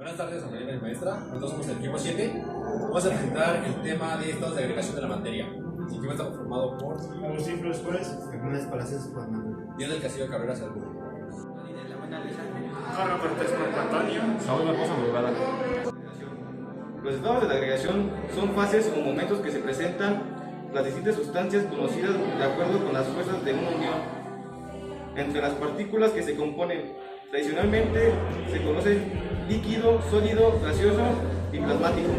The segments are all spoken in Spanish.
Buenas tardes, Amelia y maestra. Nosotros somos el equipo 7. Vamos a presentar el tema de estados de agregación de la materia. El equipo está conformado por Agustín Flores Juárez, Hernández Palacios Juan, Díaz del Castillo Carreras Albur, Carlos Cortés Marco Antonio, Saúl Barbosa Morgada. Los estados de la agregación son fases o momentos que se presentan las distintas sustancias conocidas de acuerdo con las fuerzas de una unión entre las partículas que se componen. Tradicionalmente se conoce líquido, sólido, gaseoso y plasmático.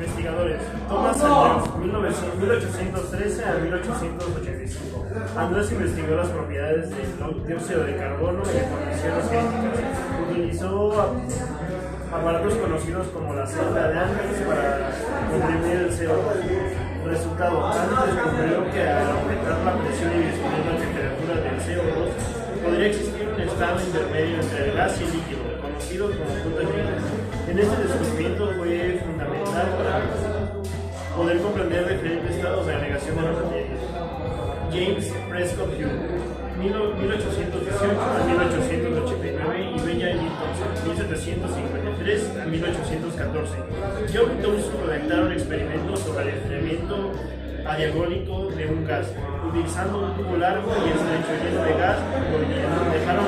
investigadores: Thomas Andrews, 1813 a 1885. Andrews investigó las propiedades del dióxido de carbono en condiciones críticas. Utilizó aparatos conocidos como la celda de Andrews para comprimir el CO2. Resultado: Andrews descubrió que al aumentar la presión y disminuir la temperatura del CO2, podría existir un estado intermedio entre el gas y el líquido, conocido como punto de equilibrio. En este descubrimiento fue fundamental para poder comprender diferentes estados de agregación de la materia. James Prescott Joule, 1818 a 1889, y Benjamin Thompson, 1753 a 1814. Joule y Thomson redactaron experimentos sobre el enfriamiento adiabólico de un gas, utilizando un tubo largo y estrecho lleno de gas. Dejaron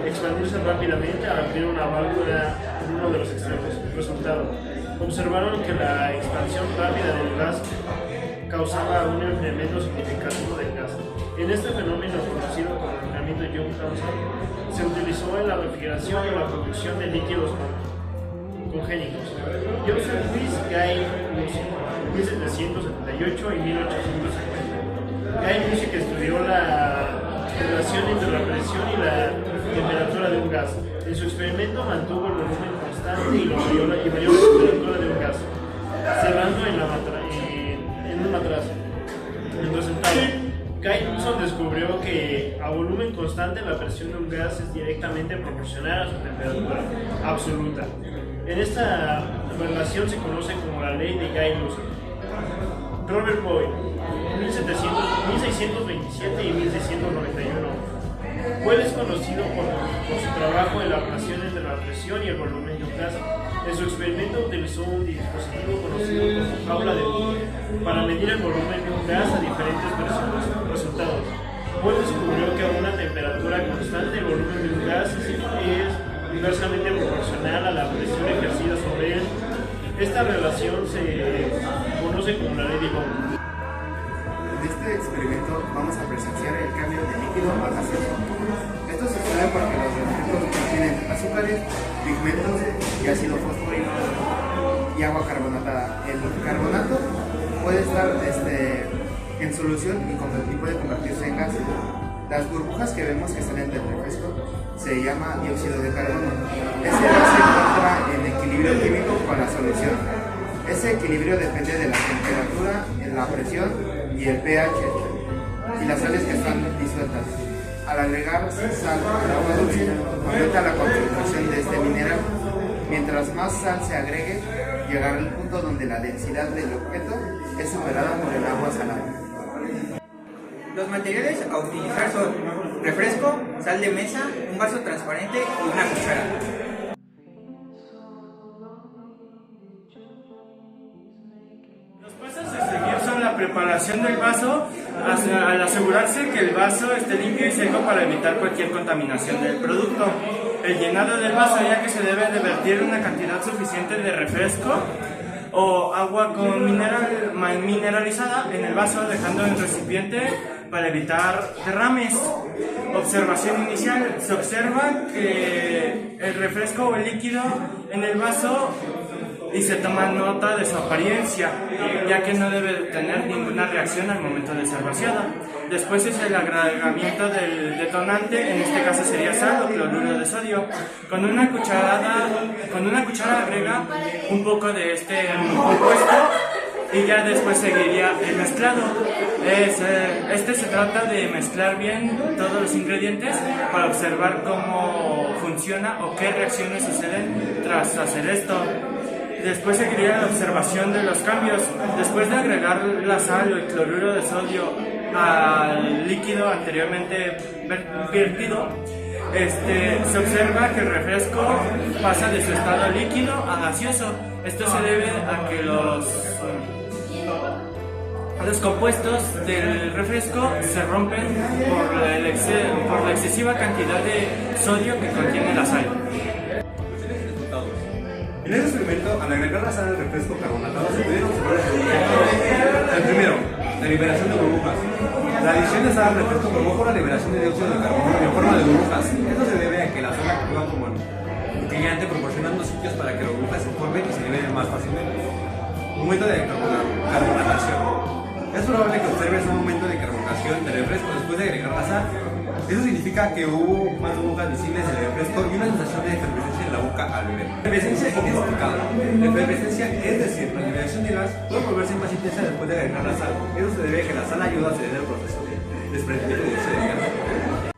expandirse rápidamente al abrir una válvula en uno de los extremos. Resultado: observaron que la expansión rápida del gas causaba un enfriamiento significativo del gas. En este fenómeno, conocido como enfriamiento Joule-Thomson, se utilizó en la refrigeración y la producción de líquidos congénitos. Joseph Louis Guy Mussy, 1778 y 1850. Guy Mussy, que estudió la relación entre la presión y la temperatura de un gas. En su experimento mantuvo el volumen constante y varió la temperatura de un gas, cerrando en un matraz. El resultado: Guy Thomson descubrió que a volumen constante la presión de un gas es directamente proporcional a su temperatura absoluta. En esta relación se conoce como la ley de Guy-Lucy. Robert Boyle, 1627 y 1691. Boyle es conocido por su trabajo en la relación entre la presión y el volumen de un gas. En su experimento utilizó un dispositivo conocido como jaula de Boyle para medir el volumen de un gas a diferentes presiones. Resultados: Boyle descubrió que a una temperatura constante el volumen de un gas es inversamente proporcional a la presión ejercida sobre él. Esta relación se conoce como la ley de Boyle. En este experimento vamos a presenciar el cambio de líquido a gaseoso. Esto sucede porque los elementos contienen azúcares, pigmentos y ácido fosfórico y agua carbonatada. El carbonato puede estar en solución y puede convertirse en gas. Las burbujas que vemos que salen del refresco se llama dióxido de carbono. Ese gas se encuentra en equilibrio químico con la solución. Ese equilibrio depende de la temperatura, la presión y el pH y las sales que están disueltas. Al agregar sal al agua dulce, aumenta la concentración de este mineral. Mientras más sal se agregue, llegará al punto donde la densidad del objeto es superada por el agua salada. Los materiales a utilizar son refresco, sal de mesa, un vaso transparente y una cuchara. Los pasos a seguir son la preparación del vaso, al asegurarse que el vaso esté limpio y seco para evitar cualquier contaminación del producto. El llenado del vaso, ya que se debe de vertir una cantidad suficiente de refresco o agua mineralizada en el vaso, dejando el recipiente para evitar derrames. Observación inicial: se observa que el refresco o el líquido en el vaso y se toma nota de su apariencia, ya que no debe tener ninguna reacción al momento de ser vaciada. Después es el agregamiento del detonante, en este caso sería sal o cloruro de sodio. Con una cuchara agrega un poco de este compuesto y ya después seguiría el mezclado. Se trata de mezclar bien todos los ingredientes para observar cómo funciona o qué reacciones suceden tras hacer esto. Después seguiría la observación de los cambios. Después de agregar la sal o el cloruro de sodio al líquido anteriormente vertido, se observa que el refresco pasa de su estado líquido a gaseoso. Esto se debe a que los compuestos del refresco se rompen por la excesiva cantidad de sodio que contiene la sal. En este experimento, al agregar la sal al refresco carbonatado, se pudieron observar los efectos. El primero, la liberación de burbujas. La adición de sal al refresco provocó la liberación de dióxido de carbono en forma de burbujas. Esto se debe a que la sal actúa como nutriente, proporcionando sitios para que las burbujas se formen y se liberen más fácilmente. Momento de carbonatación. Es probable que observes un momento de carbonatación del refresco después de agregar la sal. Eso significa que hubo más burbujas visibles en el refresco y una sensación de efervescencia en la boca al beber. Efervescencia inexplicable. La efervescencia, es decir, la liberación de gas, puede volverse más intensa después de agregar la sal. Eso se debe a que la sal ayuda a acelerar el proceso de desprendimiento de dióxido de gas.